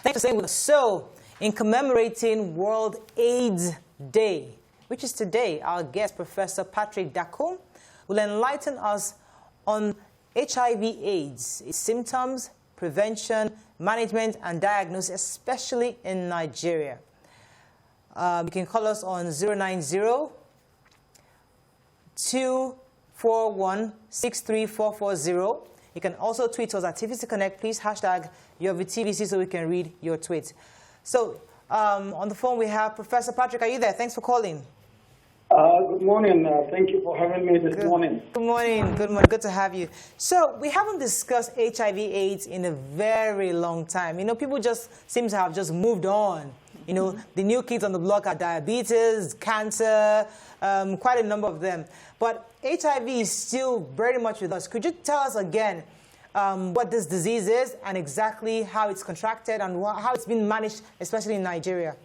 Thanks for staying with us. So, in commemorating World AIDS Day, which is today, our guest, Professor Patrick Dakum, will enlighten us on HIV/AIDS, its symptoms, prevention, management, and diagnosis, especially in Nigeria. You can call us on 090-241-63440. You can also tweet us at TVC Connect. Please hashtag your TVC so we can read your tweets. So on the phone we have Professor Patrick. Are you there? Thanks for calling. Good morning. Thank you for having me this morning. Good morning. Good morning. Good to have you. So we haven't discussed HIV/AIDS in a very long time. You know, people just seem to have just moved on. You know, the new kids on the block are diabetes, cancer, quite a number of them. But HIV is still very much with us. Could you tell us again what this disease is and exactly how it's contracted and how it's been managed, especially in Nigeria?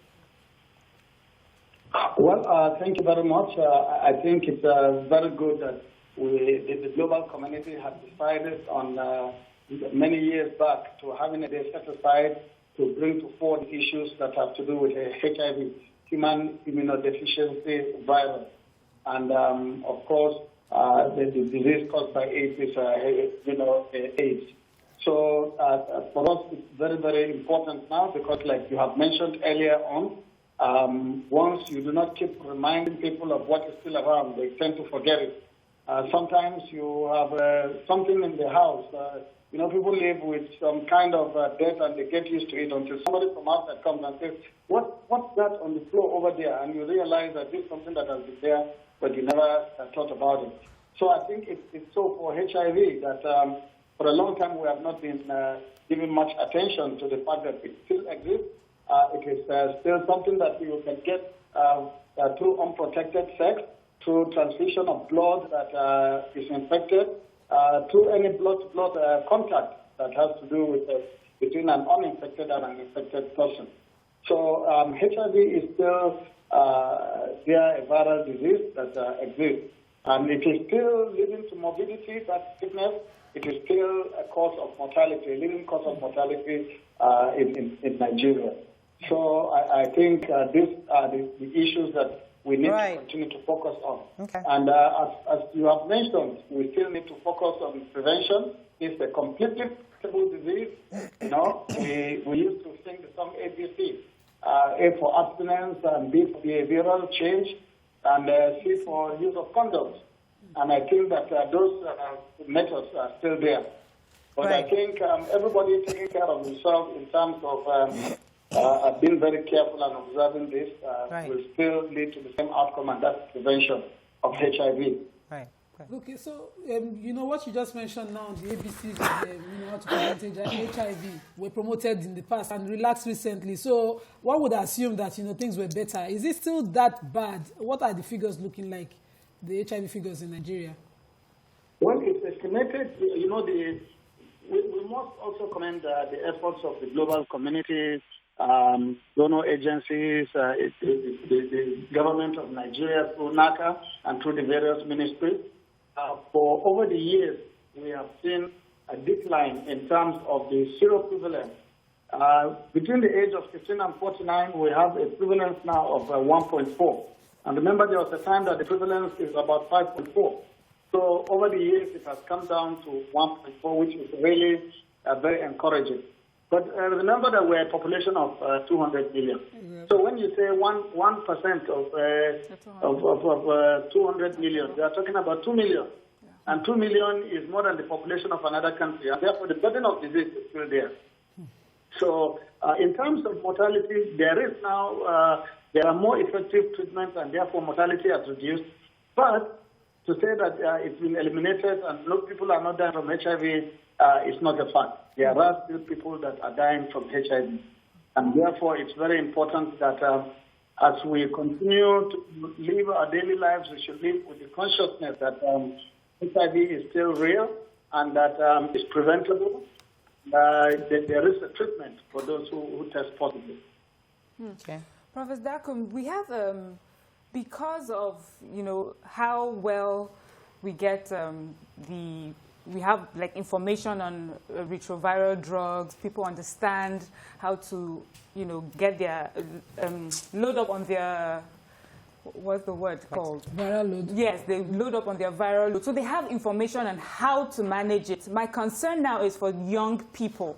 Well, thank you very much. I think it's very good that the global community has decided on many years back to having a day set aside to bring to forward issues that have to do with HIV, human immunodeficiency virus. And, of course, the disease caused by AIDS is, AIDS. So for us, it's very, very important now because, like you have mentioned earlier on, once you do not keep reminding people of what is still around, they tend to forget it. Sometimes you have something in the house. People live with some kind of debt and they get used to it until somebody from outside comes and says, what's that on the floor over there? And you realize that this is something that has been there, but you never thought about it. So I think it's so for HIV that for a long time we have not been giving much attention to the fact that it still exists. It is still something that you can get through unprotected sex, through transfusion of blood that is infected, through any blood-to-blood contact that has to do with between an uninfected and an infected person. So HIV is still a viral disease that exists. And it is still leading to morbidity, that sickness. It is still a cause of mortality, a leading cause of mortality in Nigeria. So I think these are the issues that we need to continue to focus on. Okay. And as you have mentioned, we still need to focus on prevention. It's a completely preventable disease. We used to sing the song ABC. A for abstinence, and B for behavioral change, and C for use of condoms. And I think that those methods are still there. But I think everybody taking care of himself in terms of being very careful and observing this will still lead to the same outcome, and that's prevention of HIV. Right. Okay, so what you just mentioned now, the ABCs, how to prevent HIV, were promoted in the past and relaxed recently. So one would assume that things were better. Is it still that bad? What are the figures looking like? The HIV figures in Nigeria? Well, it's estimated. We must also commend the efforts of the global community, donor agencies, the government of Nigeria through NACA and through the various ministries. For over the years, we have seen a decline in terms of the seroprevalence. Between the age of 15 and 49, we have a prevalence now of 1.4. And remember, there was a time that the prevalence is about 5.4. So over the years, it has come down to 1.4, which is really very encouraging. But remember that we're a population of 200 million. Mm-hmm. So when you say 1% of 200 million, they are talking about 2 million. Yeah. And 2 million is more than the population of another country. And therefore, the burden of disease is still there. So in terms of mortality, there are more effective treatments, and therefore mortality has reduced. But to say that it's been eliminated and people are not dying from HIV is not a fact. There are still people that are dying from HIV. And therefore, it's very important that as we continue to live our daily lives, we should live with the consciousness that HIV is still real and that it's preventable. That there is a treatment for those who test positive. Okay. Professor Dakum, we have, because of, how well we get the we have like information on retroviral drugs. People understand how to, get their, load up on their, what's the word called? Viral load. Yes, they load up on their viral load. So they have information on how to manage it. My concern now is for young people,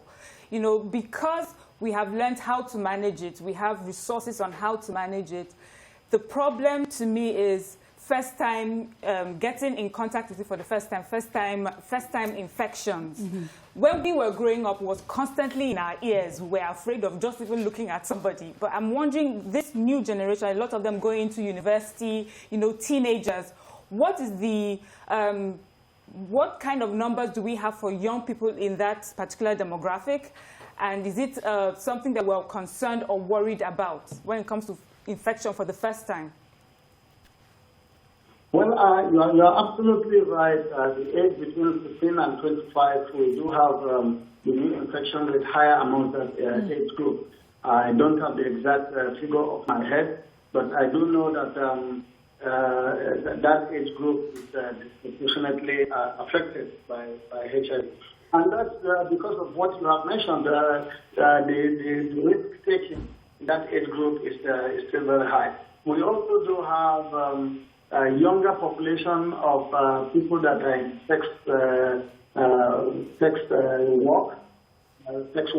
because we have learned how to manage it. We have resources on how to manage it. The problem to me is first time getting in contact with it for the first time infections. Mm-hmm. When we were growing up, it was constantly in our ears. We were afraid of just even looking at somebody. But I'm wondering, this new generation, a lot of them going into university, teenagers, what is the, what kind of numbers do we have for young people in that particular demographic? And is it something that we're concerned or worried about when it comes to infection for the first time? Well, you're absolutely right. The age between 15 and 25, we do have the new infection rate higher among that age group. I don't have the exact figure off my head, but I do know that that age group is disproportionately affected by HIV. And that's because of what you have mentioned. The risk taking in that age group is still very high. We also do have a younger population of people that are in sex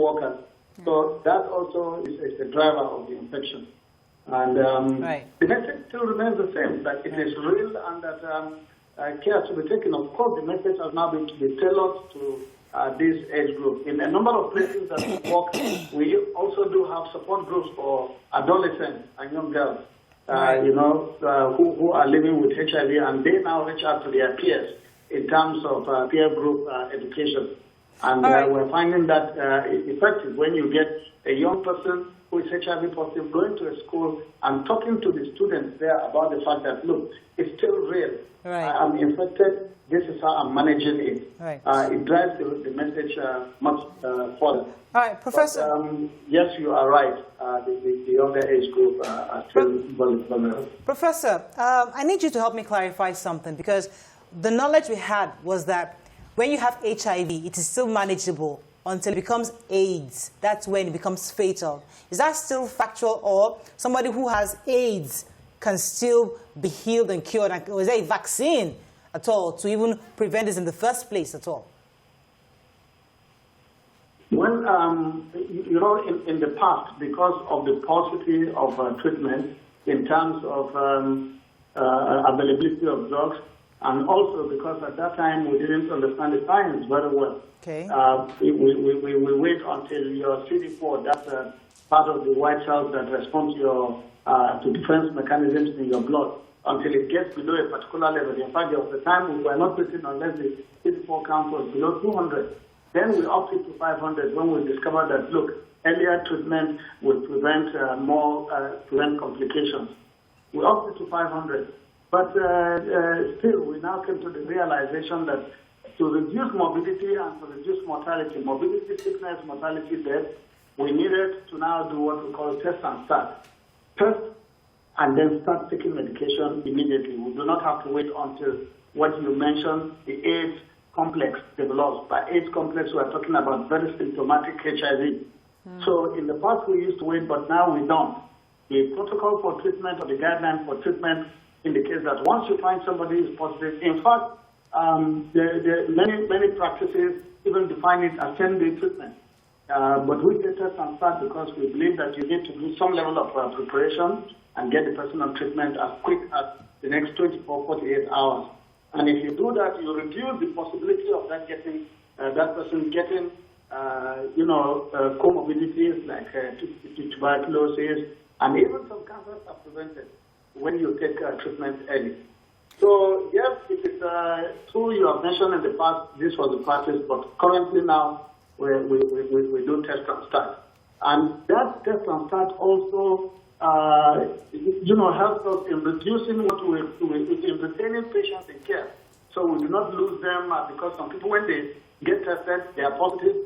workers. So that also is a driver of the infection. And the message still remains the same, that it is real and that care to be taken. Of course, the message has now been to be tailored to this age group. In a number of places that we work, we also do have support groups for adolescents and young girls. Who are living with HIV, and they now reach out to their peers in terms of peer group education. And we're finding that effective when you get a young person who is HIV positive going to a school and talking to the students there about the fact that, look, it's still real. I'm infected. This is how I'm managing it. It drives the message much further. All right, Professor. But, yes, you are right. The younger age group are still vulnerable. Professor, I need you to help me clarify something, because the knowledge we had was that when you have HIV, it is still manageable until it becomes AIDS. That's when it becomes fatal. Is that still factual, or somebody who has AIDS can still be healed and cured? Or is there a vaccine at all to even prevent this in the first place at all? Well, in the past, because of the paucity of treatment in terms of availability of drugs, and also because at that time we didn't understand the science very well. Okay. We wait until your CD4, that's part of the white cells that respond to defense mechanisms in your blood, until it gets below a particular level. In fact, there was a time we were not treating unless the CD4 count was below 200. Then we upped it to 500 when we discovered that, look, earlier treatment will prevent prevent complications. We upped it to 500. But still, we now came to the realization that to reduce morbidity and to reduce mortality, morbidity, sickness, mortality, death, we needed to now do what we call test and start. Test and then start taking medication immediately. We do not have to wait until what you mentioned, the AIDS complex develops. By AIDS complex, we are talking about very symptomatic HIV. So in the past, we used to wait, but now we don't. The protocol for treatment or the guideline for treatment indicates that once you find somebody who is positive, in fact, many practices even define it as 10-day treatment. But we get test and start because we believe that you need to do some level of preparation and get the person on treatment as quick as the next 24, 48 hours. And if you do that, you reduce the possibility of that person getting, comorbidities like tuberculosis, and even some cancers are prevented when you take treatment early. So yes, it is true you have mentioned in the past this was the practice, but currently now we do test and start. And that test and start also helps us in reducing in retaining patients in care. So we do not lose them because some people, when they get tested, they are positive.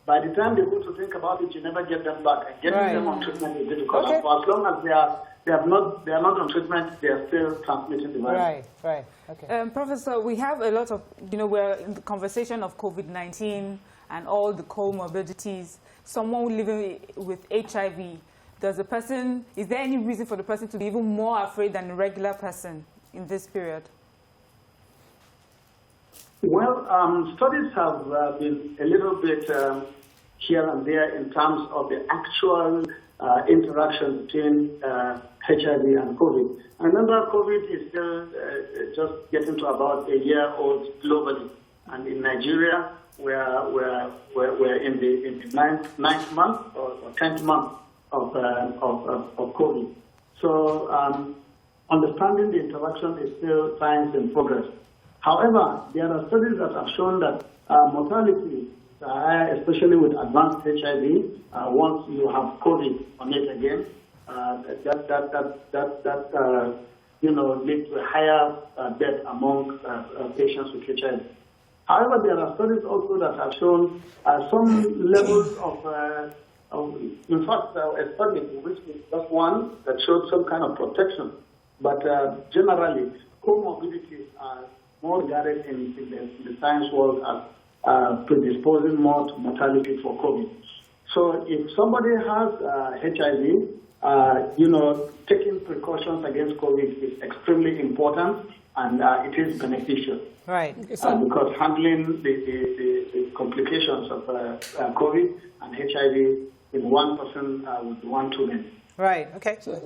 by the time they go to think about it, you never get them back. And getting them on treatment is difficult. Okay. And for as long as they are not on treatment, they are still transmitting the virus. Right. Okay. Professor, we have a lot of, we're in the conversation of COVID-19 and all the comorbidities. Someone living with HIV, is there any reason for the person to be even more afraid than a regular person in this period? Well, studies have been a little bit here and there in terms of the actual interaction between HIV and COVID. I remember COVID is still just getting to about a year old globally. And in Nigeria, we're in the ninth month or 10th month of COVID. So understanding the interaction is still science in progress. However, there are studies that have shown that mortality, especially with advanced HIV, once you have COVID on it again, leads to a higher death among patients with HIV. However, there are studies also that have shown some levels of in fact, a study which is just one that showed some kind of protection. But generally, comorbidities are more regarded in the science world as predisposing more to mortality for COVID. So if somebody has HIV, taking precautions against COVID is extremely important, and it is beneficial. Right. Because handling the complications of COVID and HIV in one person would be one too many. Right. Okay. So,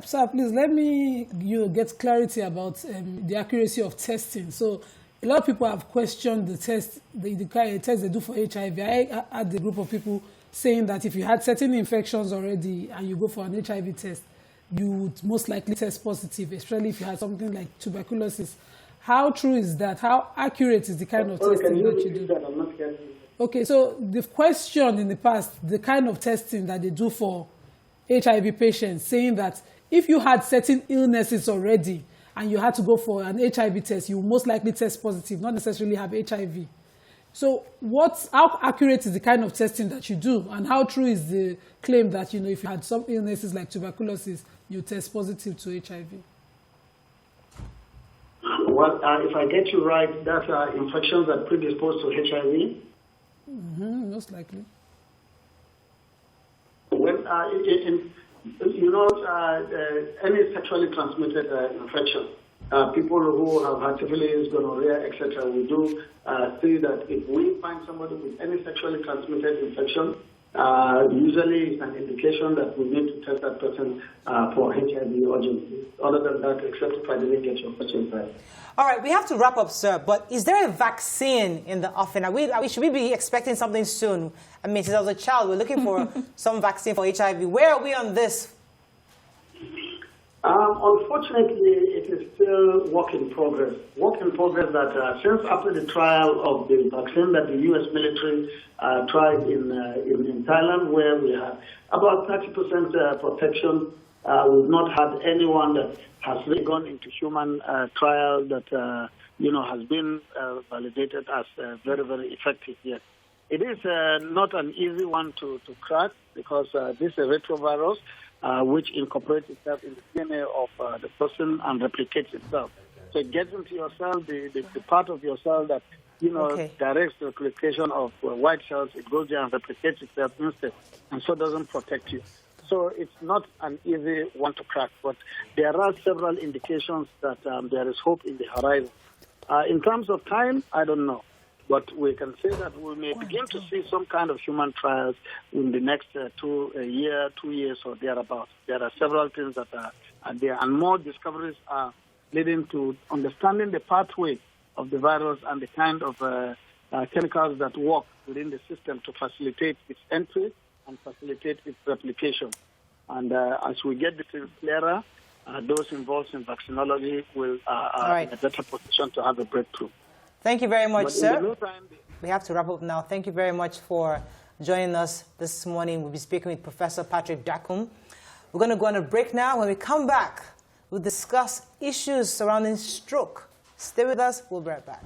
sir, please let me get clarity about the accuracy of testing. So, a lot of people have questioned the test, the kind of test they do for HIV. I had a group of people saying that if you had certain infections already and you go for an HIV test, you would most likely test positive, especially if you had something like tuberculosis. How true is that? How accurate is the kind of testing that you do? I'm not getting it. Okay, so the question in the past, the kind of testing that they do for HIV patients, saying that if you had certain illnesses already and you had to go for an HIV test, you most likely test positive, not necessarily have HIV. So how accurate is the kind of testing that you do, and how true is the claim that, if you had some illnesses like tuberculosis, you test positive to HIV? Well, if I get you right, that's infections that predispose to HIV? Most likely. Well, any sexually transmitted infection, people who have had syphilis, gonorrhea, etc., we do see that if we find somebody with any sexually transmitted infection, usually it's an indication that we need to test that person for HIV urgently. Other than that, except if I didn't get your question right. All right, we have to wrap up, sir, but is there a vaccine in the offing? Should we be expecting something soon? I mean, since I was a child, we're looking for some vaccine for HIV. Where are we on this? Unfortunately, it is still work in progress. Work in progress that since after the trial of the vaccine that the U.S. military tried in Thailand, where we had about 30% protection, we've not had anyone that has really gone into human trial that has been validated as very, very effective yet. It is not an easy one to crack because this is a retrovirus which incorporates itself in the DNA of the person and replicates itself. So it gets into your cell, the part of your cell that directs the replication of white cells. It goes there and replicates itself instead, and so doesn't protect you. So it's not an easy one to crack, but there are several indications that there is hope in the horizon. In terms of time, I don't know. But we can say that we may begin to see some kind of human trials in the next 2 years or thereabouts. There are several things that are there, and more discoveries are leading to understanding the pathway of the virus and the kind of chemicals that work within the system to facilitate its entry and facilitate its replication. And as we get the things clearer, those involved in vaccinology will be in a better position to have a breakthrough. Thank you very much, sir. In the meantime, we have to wrap up now. Thank you very much for joining us this morning. We'll be speaking with Professor Patrick Dakum. We're going to go on a break now. When we come back, we'll discuss issues surrounding stroke. Stay with us. We'll be right back.